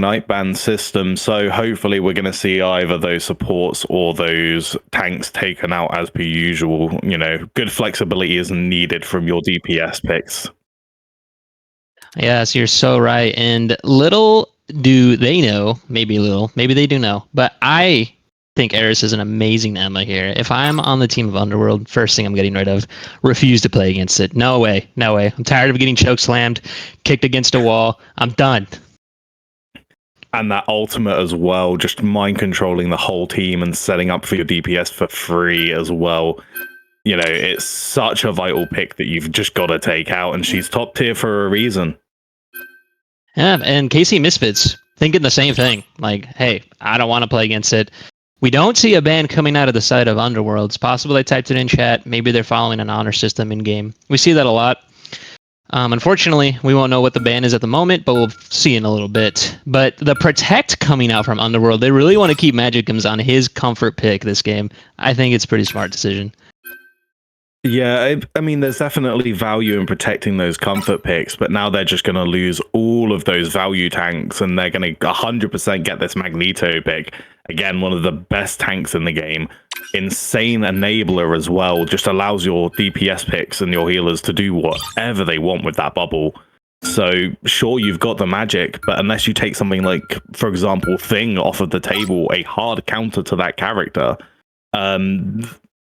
Ignite ban system, so hopefully we're going to see either those supports or those tanks taken out as per usual. You know, good flexibility is needed from your DPS picks. Yes, you're so right. And little do they know, maybe they do know, but I think Eris is an amazing Emma here. If I'm on the team of Underworld, first thing I'm getting rid of, refuse to play against it. No way, no way. I'm tired of getting choke slammed, kicked against a wall. I'm done. And that ultimate as well, just mind controlling the whole team and setting up for your DPS for free as well. You know, it's such a vital pick that you've just got to take out, and she's top tier for a reason. Yeah, and Kc Misfits thinking the same thing. Like, hey, I don't want to play against it. We don't see a ban coming out of the side of Underworld. It's possible they typed it in chat. Maybe they're following an honor system in game. We see that a lot. Unfortunately, we won't know what the ban is at the moment, but we'll see in a little bit. But the Protect coming out from Underworld, they really want to keep Magicums on his comfort pick this game. I think it's a pretty smart decision. Yeah, I mean, there's definitely value in protecting those comfort picks, but now they're just going to lose all of those value tanks, and they're going to 100% get this Magneto pick. Again, one of the best tanks in the game. Insane enabler as well, just allows your DPS picks and your healers to do whatever they want with that bubble. So, sure, you've got the magic, but unless you take something like, for example, Thing off of the table, a hard counter to that character,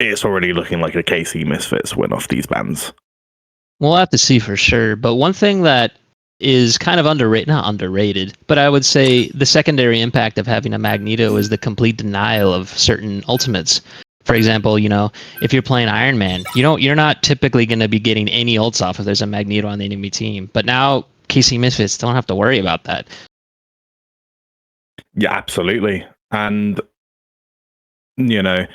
it's already looking like a Kc Misfits win off these bans. We'll have to see for sure. But one thing that is kind of not underrated, but I would say the secondary impact of having a Magneto is the complete denial of certain ultimates. For example, you know, if you're playing Iron Man, you're not typically going to be getting any ults off if there's a Magneto on the enemy team. But now Kc Misfits don't have to worry about that. Yeah, absolutely. And, you know,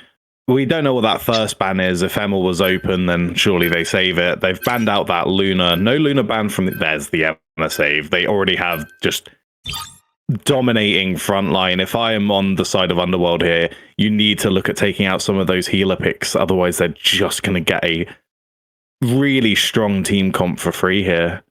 we don't know what that first ban is. If Emma was open, then surely they save it. They've banned out that Luna. No Luna ban from... There's the Emma save. They already have just dominating frontline. If I am on the side of Underworld here, you need to look at taking out some of those healer picks. Otherwise, they're just going to get a really strong team comp for free here.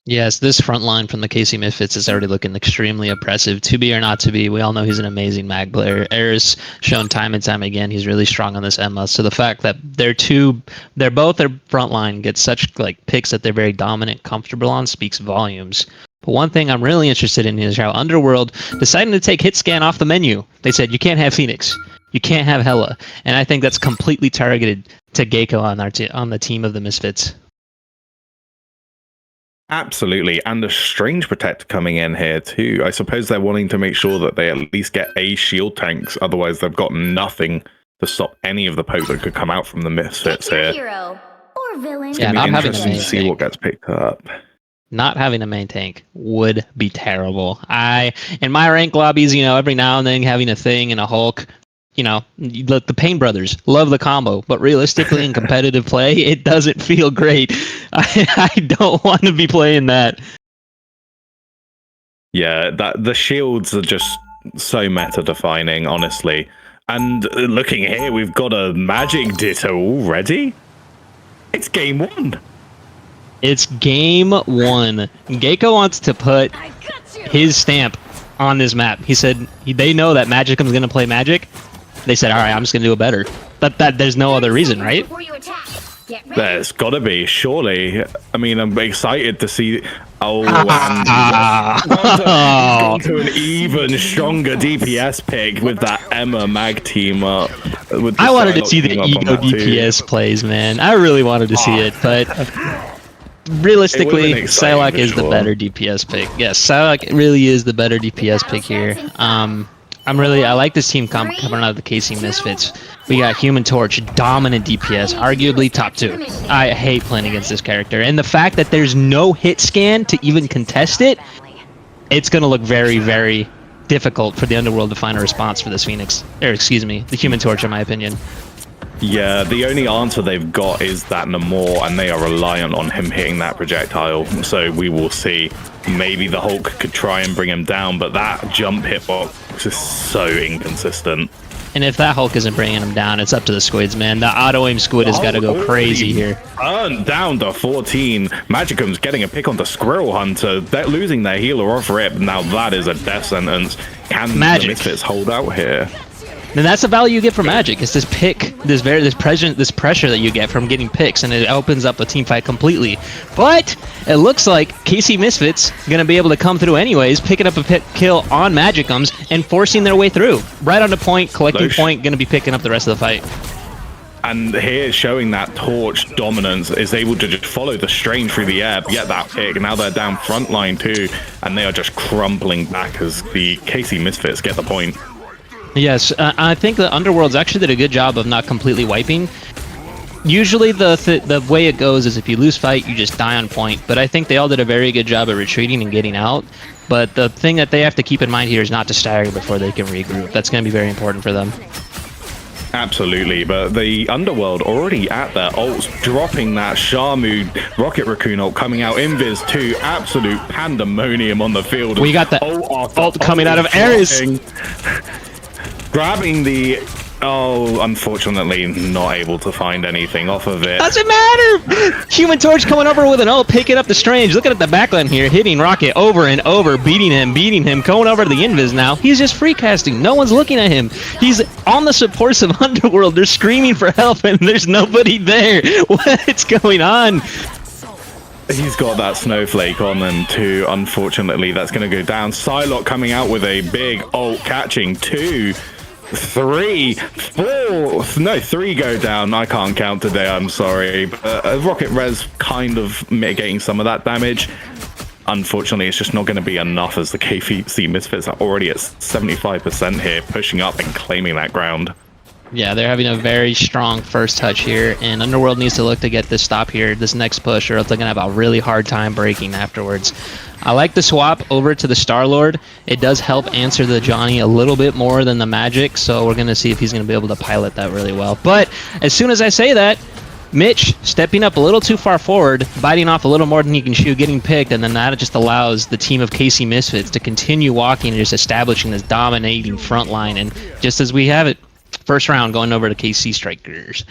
Yes, this front line from the Kc Misfits is already looking extremely oppressive. To be or not to be, we all know he's an amazing mag player. Eris shown time and time again he's really strong on this Emma. So the fact that they're both their front line get such like picks that they're very dominant, comfortable on speaks volumes. But one thing I'm really interested in is how Underworld deciding to take hit scan off the menu. They said you can't have Phoenix, you can't have Hela, and I think that's completely targeted to Gecko on the team of the Misfits. Absolutely, and a Strange Protect coming in here too. I suppose they're wanting to make sure that they at least get a shield tanks, otherwise they've got nothing to stop any of the poke that could come out from the Misfits here. Hero or villain. It's gonna be interesting to see what gets picked up. Not having a main tank would be terrible. In my rank lobbies, you know, every now and then having a Thing and a Hulk, you know, the Payne brothers love the combo, but realistically in competitive play, it doesn't feel great. I don't want to be playing that. Yeah, the shields are just so meta defining, honestly. And looking here, we've got a magic ditto already. It's game one. It's game one. Gecko wants to put his stamp on this map. He said they know that Magicum's going to play Magic. They said, all right, I'm just going to do it better. But there's no other reason, right? There's got to be, surely. I mean, I'm excited to see... Oh, and he's gone to an even stronger DPS pick with that Emma mag team up. I wanted to see the ego DPS plays, man. I really wanted to see it, but... Realistically, Psylocke is the better DPS pick. Yes, Psylocke really is the better DPS pick here. I like this team coming out of the Kc Misfits. We got Human Torch, dominant DPS, arguably top 2. I hate playing against this character. And the fact that there's no hit scan to even contest it, it's going to look very, very difficult for the Underworld to find a response for this Phoenix. Or excuse me, the Human Torch in my opinion. Yeah, the only answer they've got is that Namor, and they are reliant on him hitting that projectile. So we will see. Maybe the Hulk could try and bring him down, but that jump hitbox is so inconsistent. And if that Hulk isn't bringing him down, it's up to the squids, man. The auto-aim squid has got to go crazy here. Down to 14. Magicum's getting a pick on the Squirrel Hunter. They're losing their healer off rip. Now that is a death sentence. Can the Misfits hold out here? And that's the value you get from Magic. It's this pick, this pressure that you get from getting picks, and it opens up a team fight completely. But it looks like Kc Misfits gonna be able to come through anyways, picking up a pick kill on Magicums and forcing their way through. Right on the point, collecting point, gonna be picking up the rest of the fight. And here, showing that torch dominance, is able to just follow the strain through the air, get that pick. Now they're down front line too, and they are just crumpling back as the Kc Misfits get the point. Yes, I think the Underworlds actually did a good job of not completely wiping. Usually the way it goes is if you lose fight, you just die on point. But I think they all did a very good job at retreating and getting out. But the thing that they have to keep in mind here is not to stagger before they can regroup. That's going to be very important for them. Absolutely, but the Underworld already at their ults, dropping that Shamu Rocket Raccoon ult coming out. Invis too, absolute pandemonium on the field. We got the ult coming out of Ares. Grabbing the... Oh, unfortunately, not able to find anything off of it. Doesn't matter! Human Torch coming over with an ult, picking up the Strange. Looking at the backline here, hitting Rocket over and over, beating him, going over to the Invis now. He's just free casting. No one's looking at him. He's on the supports of Underworld. They're screaming for help, and there's nobody there. What's going on? He's got that snowflake on them too. Unfortunately, that's going to go down. Psylocke coming out with a big ult, catching 2, 3, 4. No, 3 go down. I can't count today, I'm sorry. But Rocket Res kind of mitigating some of that damage. Unfortunately, it's just not going to be enough as the Kc Misfits are already at 75% here, pushing up and claiming that ground. Yeah, they're having a very strong first touch here, and Underworld needs to look to get this stop here, this next push, or else they're going to have a really hard time breaking afterwards. I like the swap over to the Star-Lord. It does help answer the Johnny a little bit more than the Magic, so we're going to see if he's going to be able to pilot that really well. But as soon as I say that, Mitch stepping up a little too far forward, biting off a little more than he can chew, getting picked, and then that just allows the team of Kc Misfits to continue walking and just establishing this dominating front line. And just as we have it, first round going over to KC Strikers.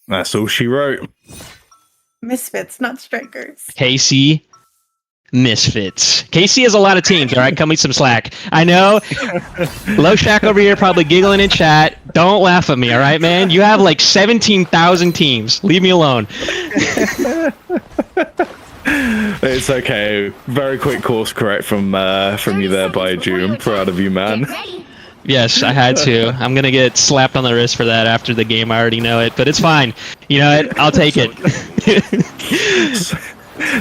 That's all she wrote. Misfits, not Strikers. KC Misfits. KC has a lot of teams, all right? Cut me some slack. I know. Low Shack over here probably giggling in chat. Don't laugh at me, all right, man? You have like 17,000 teams. Leave me alone. It's okay. Very quick course correct from you there, Baiju. I'm proud of you, man. Yes, I had to. I'm going to get slapped on the wrist for that after the game. I already know it, but it's fine. You know what? I'll take it.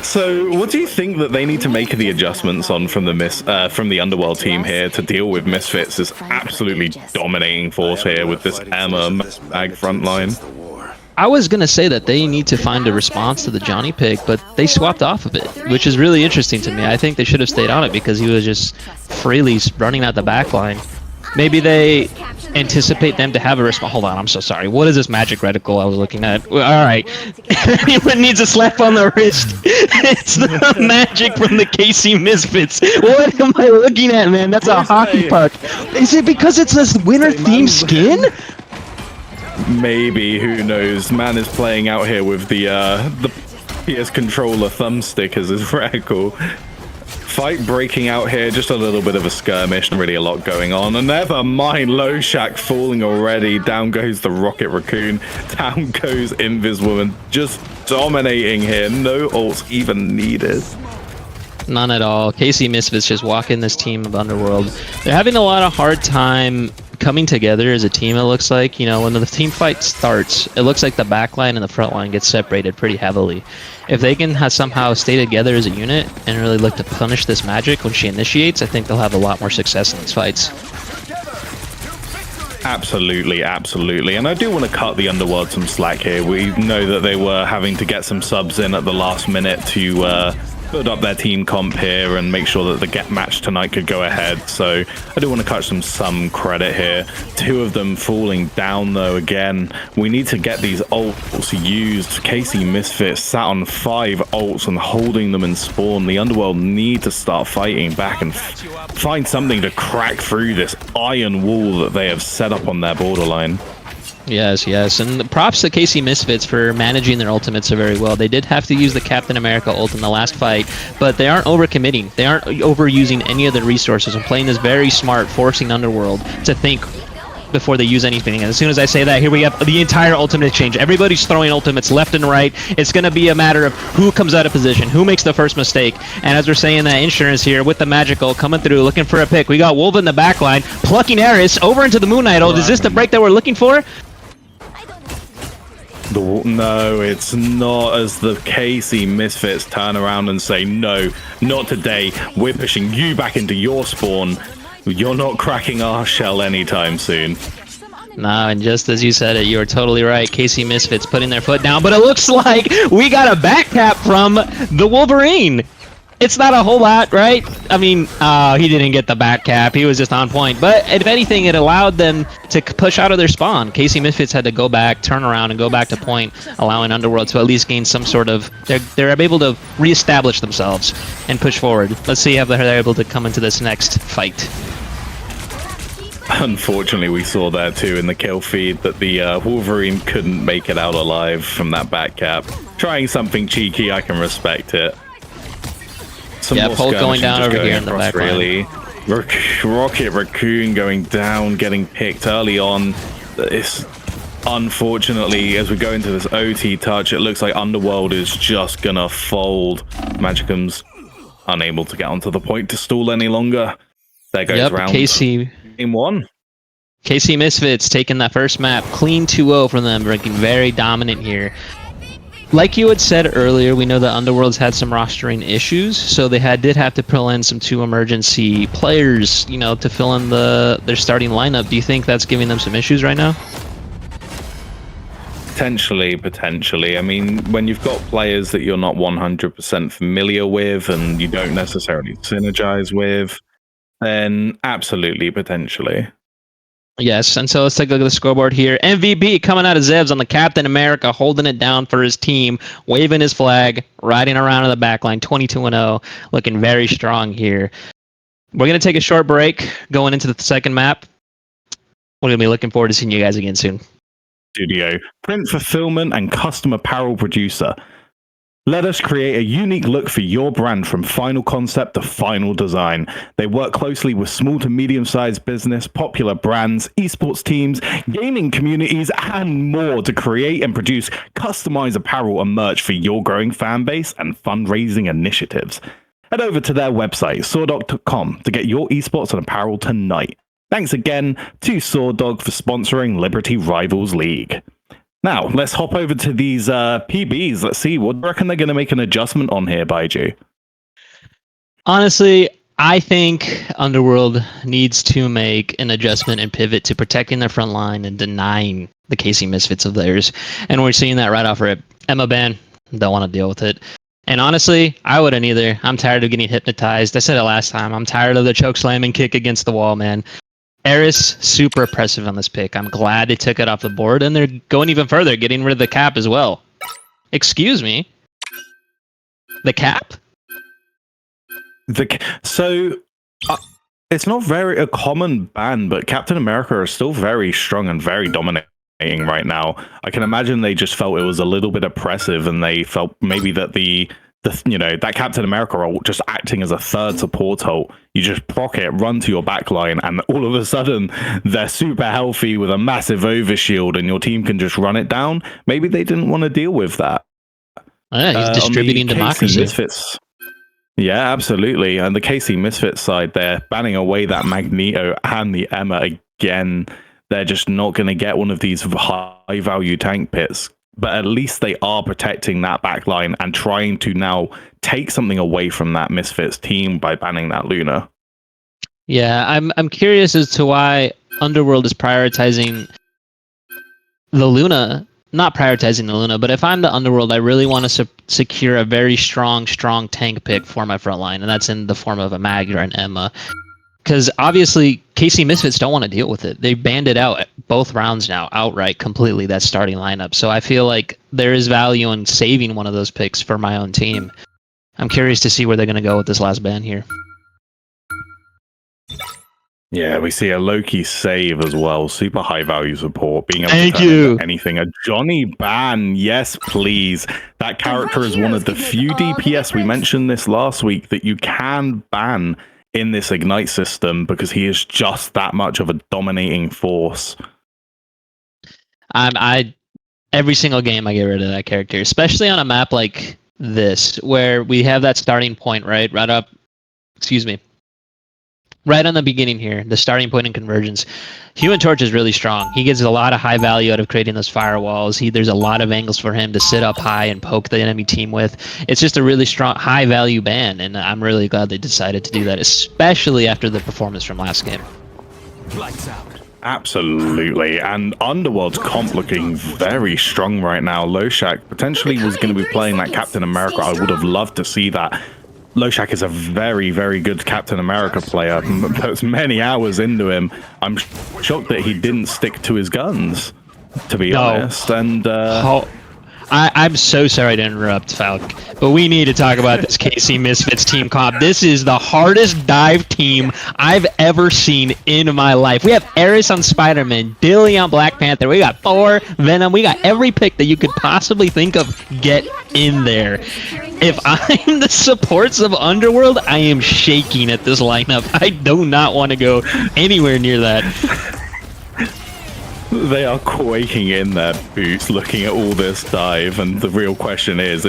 So, what do you think that they need to make the adjustments on from the Underworld team here to deal with Misfits' this absolutely dominating force here with this Emma Mag front line? I was going to say that they need to find a response to the Johnny pick, but they swapped off of it, which is really interesting to me. I think they should have stayed on it because he was just freely running out the back line. Maybe they anticipate them to have a response. Hold on, I'm so sorry. What is this magic reticle I was looking at? All right. Anyone needs a slap on the wrist. It's the magic from the KC Misfits. What am I looking at, man? That's a hockey puck. Is it because it's this winter-themed skin? Maybe, who knows? Man is playing out here with the PS controller thumbstick as his reticle. Fight breaking out here, just a little bit of a skirmish, and really a lot going on. And never mind, Low Shack falling already. Down goes the Rocket Raccoon. Down goes Invis Woman, just dominating here. No ults even needed. None at all. KC Misfits just walking this team of Underworld. They're having a lot of hard time coming together as a team, it looks like. You know, when the team fight starts, it looks like the back line and the front line gets separated pretty heavily. If they can somehow stay together as a unit and really look to punish this magic when she initiates, I think they'll have a lot more success in these fights. Absolutely, absolutely. And I do want to cut the Underworld some slack here. We know that they were having to get some subs in at the last minute to build up their team comp here and make sure that the get match tonight could go ahead. So I do want to catch them some credit here. 2 of them falling down though. Again, we need to get these ults used. Kc Misfits sat on 5 ults and holding them in spawn. The Underworld need to start fighting back and find something to crack through this iron wall that they have set up on their borderline. Yes, yes, and props to Kc Misfits for managing their ultimates so very well. They did have to use the Captain America ult in the last fight, but they aren't overcommitting. They aren't overusing any of the resources and playing this very smart, forcing Underworld to think before they use anything. And as soon as I say that, here we have the entire ultimate exchange. Everybody's throwing ultimates left and right. It's going to be a matter of who comes out of position, who makes the first mistake. And as we're saying that insurance here with the magical coming through, looking for a pick. We got Wolf in the back line, plucking Eris over into the Moon Idol. Is this the break that we're looking for? No, it's not, as the Kc Misfits turn around and say, no, not today. We're pushing you back into your spawn. You're not cracking our shell anytime soon. No, and just as you said it, you were totally right. Kc Misfits putting their foot down, but it looks like we got a back cap from the Wolverine. It's not a whole lot, right? I mean, he didn't get the back cap. He was just on point. But if anything, it allowed them to push out of their spawn. Kc Misfits had to go back, turn around, and go back to point, allowing Underworld to at least gain some sort of... They're able to reestablish themselves and push forward. Let's see how they're able to come into this next fight. Unfortunately, we saw there too in the kill feed that the Wolverine couldn't make it out alive from that back cap. Trying something cheeky, I can respect it. Some yeah, Polk going down over here in the back really. Rocket Raccoon going down, getting picked early on. It's unfortunately, as we go into this OT touch, it looks like Underworld is just gonna fold. Magicum's unable to get onto the point to stall any longer. There goes round game 1. Kc Misfits taking that first map, clean 2-0 from them, looking very dominant here. Like you had said earlier, we know that Underworld's had some rostering issues, so they did have to pull in some 2 emergency players, you know, to fill in their starting lineup. Do you think that's giving them some issues right now? Potentially. I mean, when you've got players that you're not 100% familiar with and you don't necessarily synergize with, then absolutely, potentially. Yes, and so let's take a look at the scoreboard here. MVP coming out of Zevs on the Captain America, holding it down for his team, waving his flag, riding around in the backline, 22-0, looking very strong here. We're going to take a short break going into the second map. We're going to be looking forward to seeing you guys again soon. Studio, print fulfillment and custom apparel producer. Let us create a unique look for your brand from final concept to final design. They work closely with small to medium-sized business, popular brands, esports teams, gaming communities, and more to create and produce customized apparel and merch for your growing fan base and fundraising initiatives. Head over to their website, sawdog.com, to get your esports and apparel tonight. Thanks again to Sawdog for sponsoring Liberty Rivals League. Now, let's hop over to these PBs. Let's see, what do you reckon they're going to make an adjustment on here, Baiju? Honestly, I think Underworld needs to make an adjustment and pivot to protecting their front line and denying the Kc Misfits of theirs. And we're seeing that right off rip. Emma ban, don't want to deal with it. And honestly, I wouldn't either. I'm tired of getting hypnotized. I said it last time. I'm tired of the choke slam and kick against the wall, man. Eris, super impressive on this pick. I'm glad they took it off the board, and they're going even further, getting rid of the cap as well. Excuse me? The cap? It's not very a common ban, but Captain America is still very strong and very dominating right now. I can imagine they just felt it was a little bit oppressive, and they felt maybe that that Captain America ult just acting as a third support ult. You just proc it, run to your backline, and all of a sudden they're super healthy with a massive overshield, and your team can just run it down. Maybe they didn't want to deal with that. Yeah, he's distributing democracy. Misfits, yeah, absolutely. And the Kc Misfits side, they're banning away that Magneto and the Emma again. They're just not going to get one of these high-value tank pits. But at least they are protecting that backline and trying to now take something away from that Misfits team by banning that Luna. Yeah, I'm curious as to why Underworld is prioritizing the Luna not prioritizing the Luna, but if I'm the Underworld, I really want to secure a very strong tank pick for my front line, and that's in the form of a Mag or an Emma. Because obviously, Kc Misfits don't want to deal with it. They banned it out both rounds now, outright, completely, that starting lineup. So I feel like there is value in saving one of those picks for my own team. I'm curious to see where they're going to go with this last ban here. Yeah, we see a Loki save as well. Super high value support, being able Thank to turn you. into anything. A Johnny ban, yes, please. That character is one of the few DPS, we mentioned this last week, that you can ban in this Ignite system because he is just that much of a dominating force. Every single game I get rid of that character, especially on a map like this, where we have that starting point, right on the beginning here, the starting point in convergence. Human Torch is really strong. He gets a lot of high value out of creating those firewalls. There's a lot of angles for him to sit up high and poke the enemy team with. It's just a really strong, high value ban, and I'm really glad they decided to do that, especially after the performance from last game. Lights out. Absolutely, and Underworld's comp looking very strong right now. Loshak potentially was going to be playing that Captain America. I would have loved to see that. Loshak is a very, very good Captain America player. Puts many hours into him. I'm shocked that he didn't stick to his guns, to be honest. And I'm so sorry to interrupt, Falk, but we need to talk about this Kc Misfits team comp. This is the hardest dive team I've ever seen in my life. We have Eris on Spider-Man, Dilly on Black Panther, we got Thor, Venom, we got every pick that you could possibly think of get in there. If I'm the supports of Underworld, I am shaking at this lineup. I do not want to go anywhere near that. They are quaking in their boots looking at all this dive, and the real question is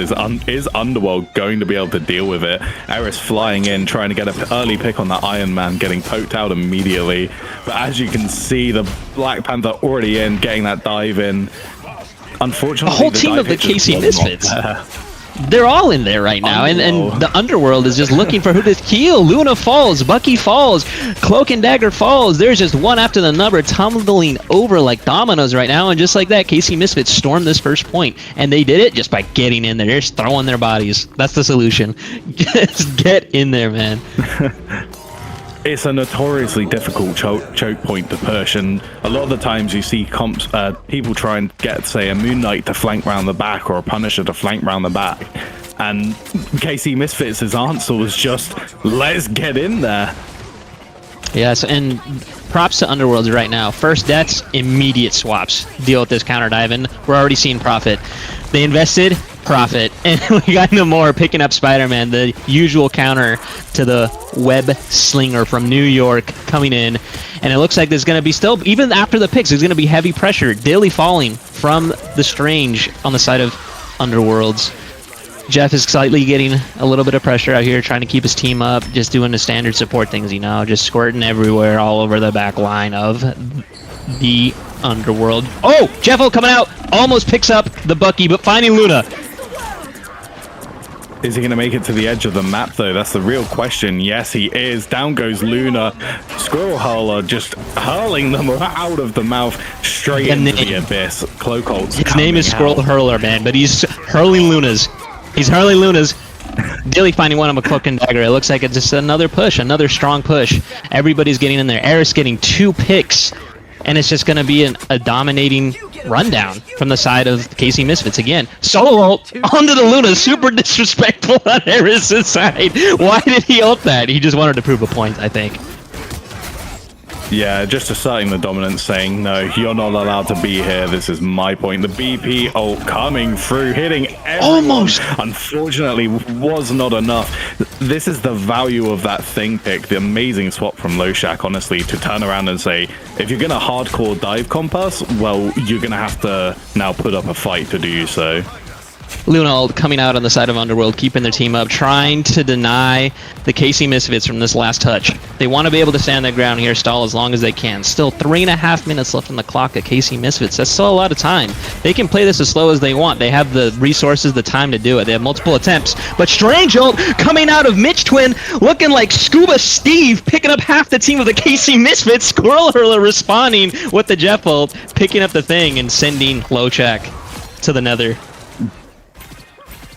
Underworld going to be able to deal with it? Eris flying in, trying to get an early pick on that Iron Man, getting poked out immediately. But as you can see, the Black Panther already in, getting that dive in. Unfortunately, the whole team of the Kc Misfits. They're all in there right now, and the Underworld is just looking for who to kill. Luna falls, Bucky falls, Cloak and Dagger falls. There's just one after the number tumbling over like dominoes right now, and just like that, Kc Misfits stormed this first point, and they did it just by getting in there. They're just throwing their bodies. That's the solution. Just get in there, man. It's a notoriously difficult choke point to push, and a lot of the times you see people try and get, say, a Moon Knight to flank round the back or a Punisher to flank round the back, and Kc Misfits' answer was just, let's get in there. Yes, and props to Underworlds right now. First deaths, immediate swaps. Deal with this counter dive, and we're already seeing profit. They invested, profit, and we got no more picking up Spider-Man, the usual counter to the web slinger from New York coming in, and it looks like there's going to be still, even after the picks, there's going to be heavy pressure. Dilly falling from the Strange on the side of Underworlds. Jeff is slightly getting a little bit of pressure out here, trying to keep his team up, just doing the standard support things, you know, just squirting everywhere, all over the back line of the Underworld. Oh, Jeffo coming out, almost picks up the Bucky, but finding Luna. Is he going to make it to the edge of the map, though? That's the real question. Yes, he is. Down goes Luna. Squirrel Hurler just hurling them out of the mouth straight into the abyss. Cloakholt's His name is Squirrel Hurler, man, but he's hurling Lunas. He's hurling Lunas. Dilly finding one of a Cloak and Dagger. It looks like it's just another push, another strong push. Everybody's getting in there. Eris getting 2 picks, and it's just going to be a dominating rundown from the side of Kc Misfits again. Solo ult onto the Luna. Super disrespectful on Eris' side. Why did he ult that? He just wanted to prove a point, I think. Yeah, just asserting the dominance, saying, no, you're not allowed to be here. This is my point. The BP ult coming through, hitting everyone. Almost. Unfortunately, was not enough. This is the value of that thing pick, the amazing swap from Loshak, honestly, to turn around and say, if you're going to hardcore dive compass, well, you're going to have to now put up a fight to do so. Luna coming out on the side of Underworld, keeping their team up, trying to deny the Kc Misfits from this last touch. They want to be able to stand their ground here, stall as long as they can. Still 3.5 minutes left on the clock at Kc Misfits. That's still a lot of time. They can play this as slow as they want. They have the resources, the time to do it. They have multiple attempts. But Strange ult coming out of Mitch Twin, looking like Scuba Steve, picking up half the team of the Kc Misfits. Squirrel Hurler responding with the Jeff ult, picking up the thing and sending Loshak to the nether.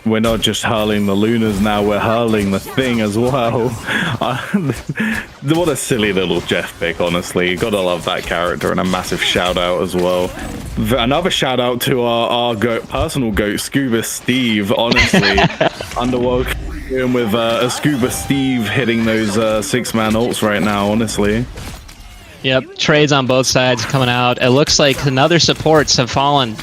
We're not just hurling the Lunas now, we're hurling the thing as well. What a silly little Jeff pick, honestly. You gotta love that character, and a massive shout out as well. Another shout out to our personal goat, Scuba Steve, honestly. Underworld with a Scuba Steve hitting those 6-man ults right now, honestly. Yep, trades on both sides coming out. It looks like another supports have fallen.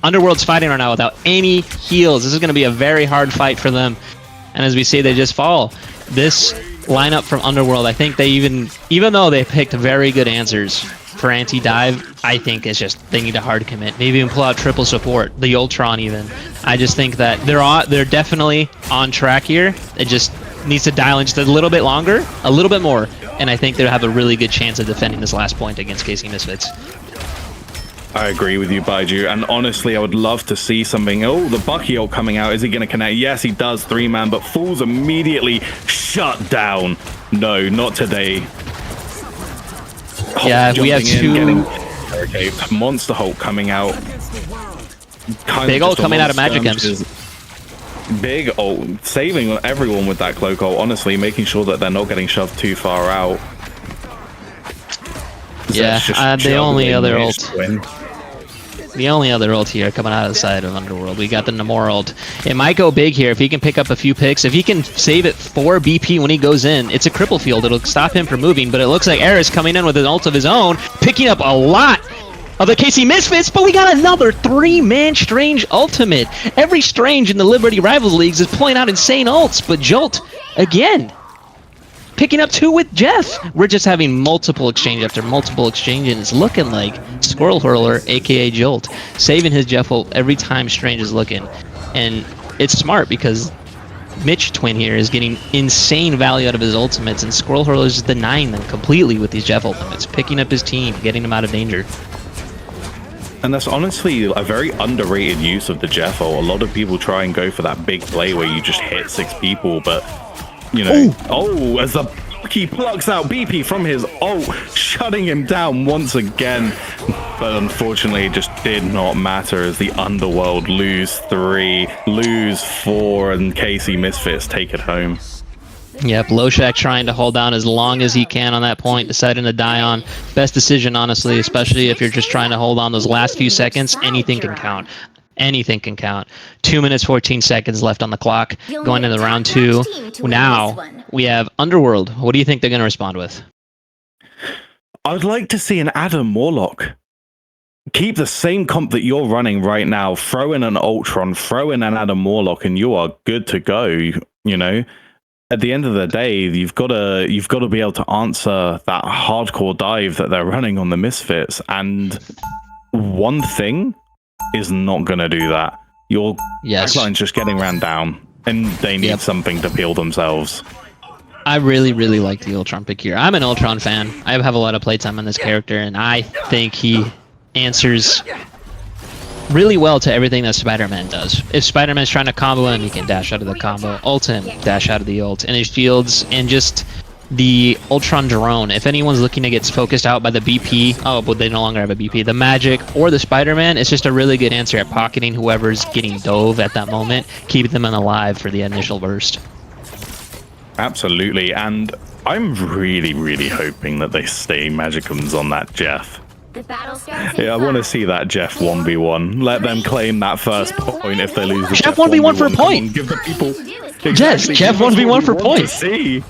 Underworld's fighting right now without any heals. This is going to be a very hard fight for them. And as we see, they just fall. This lineup from Underworld, I think they even though they picked very good answers for anti-dive, I think it's just they need a hard commit. Maybe even pull out triple support, the Ultron even. I just think that they're definitely on track here. It just needs to dial in just a little bit longer, a little bit more, and I think they'll have a really good chance of defending this last point against Kc Misfits. I agree with you, Baiju, and honestly, I would love to see something. Oh, the Bucky ult coming out. Is he going to connect? Yes, he does, 3-man, but Fool's immediately shut down. No, not today. Hulk yeah, we have two... Okay, Monster Hulk coming out. Big ult coming out of Magic Imps. Big ult, saving everyone with that cloak ult, honestly, making sure that they're not getting shoved too far out. Yeah, the only other ult... The only other ult here coming out of the side of Underworld, we got the Namor ult. It might go big here if he can pick up a few picks. If he can save it for BP when he goes in, it's a cripple field. It'll stop him from moving, but it looks like Eris coming in with an ult of his own, picking up a lot of the Kc Misfits, but we got another 3-man Strange ultimate. Every Strange in the Liberty Rivals Leagues is pulling out insane ults, but Jolt, again, picking up 2 with Jeff. We're just having multiple exchange after multiple exchange, and it's looking like Squirrel Hurler, aka Jolt, saving his Jeff ult every time Strange is looking. And it's smart because Mitch Twin here is getting insane value out of his ultimates, and Squirrel Hurler is denying them completely with these Jeff ultimates, picking up his team, getting them out of danger. And that's honestly a very underrated use of the Jeff ult. A lot of people try and go for that big play where you just hit 6 people, but you know, as the Bucky plucks out BP from his ult, shutting him down once again. But unfortunately, it just did not matter as the Underworld lose 3, lose 4, and Kc Misfits take it home. Yep, Loshak trying to hold down as long as he can on that point, deciding to die on. Best decision, honestly, especially if you're just trying to hold on those last few seconds. Anything can count. Anything can count. 2 minutes, 14 seconds left on the clock. Going into round 2. Now, we have Underworld. What do you think they're going to respond with? I'd like to see an Adam Warlock. Keep the same comp that you're running right now. Throw in an Ultron, throw in an Adam Warlock, and you are good to go, you know? At the end of the day, you've got to be able to answer that hardcore dive that they're running on the Misfits, and one thing is not going to do that. Your backline's just getting ran down, and they need something to peel themselves. I really, really like the Ultron pick here. I'm an Ultron fan. I have a lot of playtime on this character, and I think he answers really well to everything that Spider-Man does. If Spider-Man's trying to combo him, he can dash out of the combo. Ult him, dash out of the ult. And his shields, and just the Ultron drone. If anyone's looking to get focused out by the BP, but they no longer have a BP, the Magic or the Spider-Man, it's just a really good answer at pocketing whoever's getting dove at that moment, keeping them alive for the initial burst. Absolutely, and I'm really, really hoping that they stay Magicums on that Jeff. Yeah, I want to see that Jeff 1v1. Let them claim that first point if they lose the Jeff 1v1 for a point. Give the people Jeff 1v1 for points. See.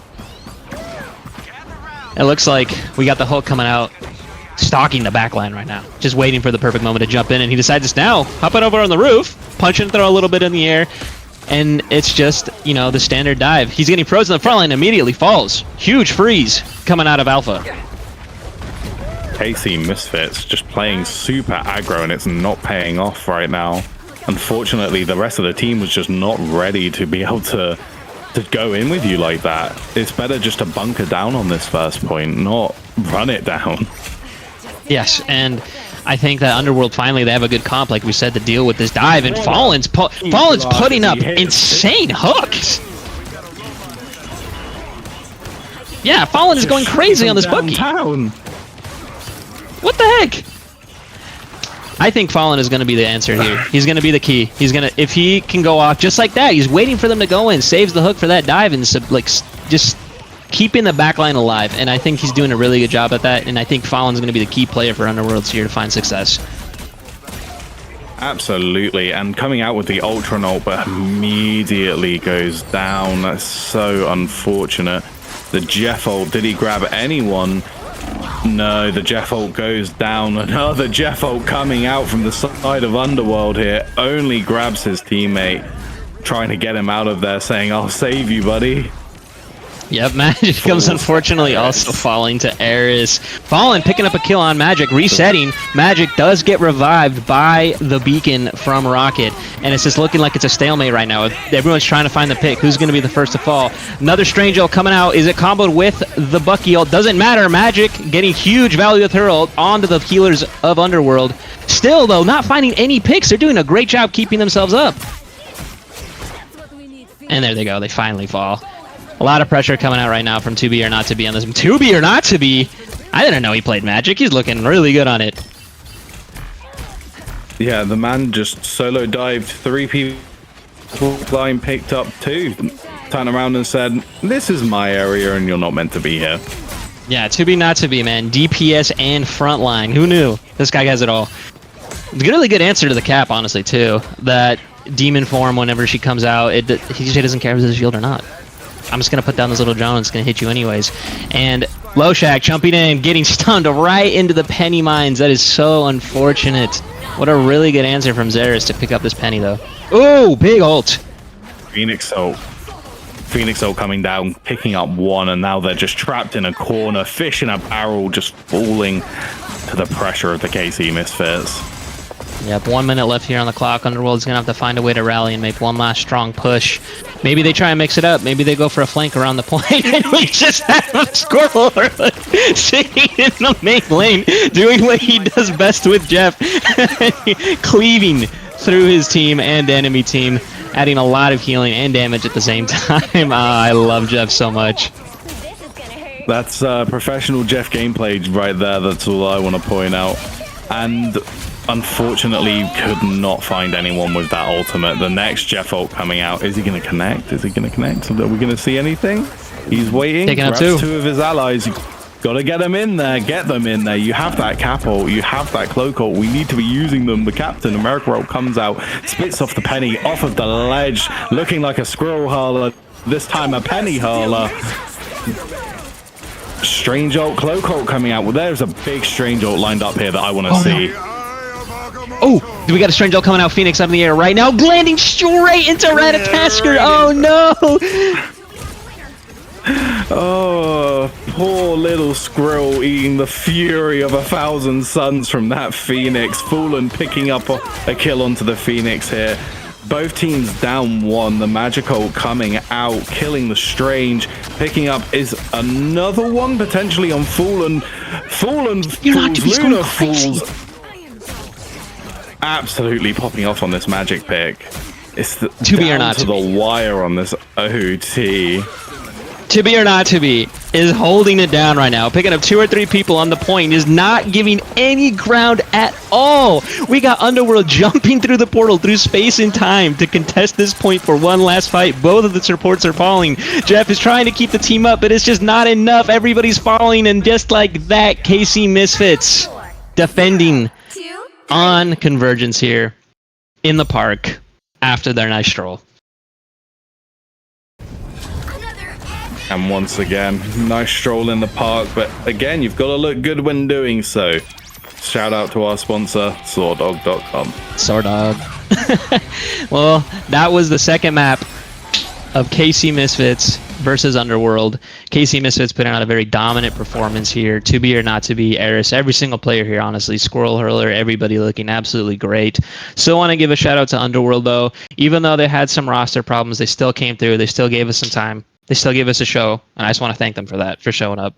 It looks like we got the Hulk coming out, stalking the backline right now, just waiting for the perfect moment to jump in, and he decides to now hop it over on the roof, punch and throw a little bit in the air, and it's just, you know, the standard dive. He's getting frozen in the front line, immediately falls. Huge freeze coming out of Alpha. Kc Misfits just playing super aggro, and it's not paying off right now. Unfortunately, the rest of the team was just not ready to be able to go in with you like that. It's better just to bunker down on this first point, not run it down. Yes, and I think that Underworld finally, they have a good comp, like we said, to deal with this dive, and Fallen's putting up insane hooks. Yeah, Fallen is going crazy on this bookie. What the heck? I think Fallen is going to be the answer here. He's going to be the key. If he can go off just like that, he's waiting for them to go in, saves the hook for that dive, and just keeping the backline alive. And I think he's doing a really good job at that. And I think Fallen's going to be the key player for Underworlds here to find success. Absolutely, and coming out with the Ultra ult, but immediately goes down. That's so unfortunate. The Jeff ult, did he grab anyone? No, the Jeff ult goes down. Another Jeff ult coming out from the side of Underworld here. Only grabs his teammate, trying to get him out of there, saying, I'll save you, buddy. Yep, Magic comes unfortunately also falling to Eris. Fallen picking up a kill on Magic, resetting. Magic does get revived by the beacon from Rocket, and it's just looking like it's a stalemate right now. Everyone's trying to find the pick. Who's going to be the first to fall? Another Strange ult coming out. Is it comboed with the Bucky ult? Doesn't matter. Magic getting huge value with her ult onto the healers of Underworld. Still, though, not finding any picks. They're doing a great job keeping themselves up. And there they go. They finally fall. A lot of pressure coming out right now from 2B or Not To Be on this. 2B or Not To Be? I didn't know he played Magic. He's looking really good on it. Yeah, the man just solo dived 3 people. Line picked up 2. Turned around and said, this is my area and you're not meant to be here. Yeah, 2B Not To Be, man. DPS and frontline. Who knew? This guy has it all. It's a really good answer to the cap, honestly, too. That demon form, whenever she comes out, he doesn't care if it's a shield or not. I'm just going to put down this little drone. It's going to hit you anyways. And Loshak jumping in, getting stunned right into the penny mines. That is so unfortunate. What a really good answer from Xeris to pick up this penny, though. Ooh, big ult. Phoenix ult coming down, picking up 1, and now they're just trapped in a corner. Fish in a barrel, just falling to the pressure of the KC Misfits. Yep, 1 minute left here on the clock. Underworld's going to have to find a way to rally and make one last strong push. Maybe they try and mix it up. Maybe they go for a flank around the point, and we just have a Squirrel sitting in the main lane, doing what he does best with Jeff, cleaving through his team and enemy team, adding a lot of healing and damage at the same time. I love Jeff so much. That's professional Jeff gameplay right there. That's all I want to point out. And unfortunately, could not find anyone with that ultimate. The next Jeff ult coming out. Is he going to connect? Is he going to connect? Are we going to see anything? He's waiting. Taking up Grabs 2 of his allies. Got to get them in there. Get them in there. You have that cap ult. You have that cloak ult. We need to be using them. The Captain America ult comes out, spits off the penny off of the ledge, looking like a squirrel hurler. This time a penny hurler. Strange ult, cloak ult coming out. Well, there's a big strange ult lined up here that I want to see. No. Oh, we got a Strange ult coming out. Phoenix up in the air right now, landing straight into Ratatasker. Oh no! Oh, poor little squirrel eating the fury of 1,000 suns from that Phoenix. Fallen picking up a kill onto the Phoenix here. Both teams down 1. The Magic ult coming out, killing the Strange. Picking up is another one potentially on Fallen. Fallen falls, Luna falls. Absolutely popping off on this Magic pick. It's the to be or not to the wire on this OT. To be or not to be is holding it down right now, picking up 2 or 3 people on the point, is not giving any ground at all. We got Underworld jumping through the portal through space and time to contest this point for one last fight. Both of the supports are falling. Jeff is trying to keep the team up, but it's just not enough. Everybody's falling, and just like that, KC Misfits defending on Convergence here in the park after their nice stroll. And once again, nice stroll in the park, but again, you've got to look good when doing so. Shout out to our sponsor, Swordog.com. Swordog. Well, that was the second map of KC Misfits versus Underworld. KC Misfits putting out a very dominant performance here. To be or not to be, Eris, every single player here, honestly. Squirrel Hurler, everybody looking absolutely great. Still want to give a shout out to Underworld, though. Even though they had some roster problems, they still came through. They still gave us some time. They still gave us a show, and I just want to thank them for that, for showing up.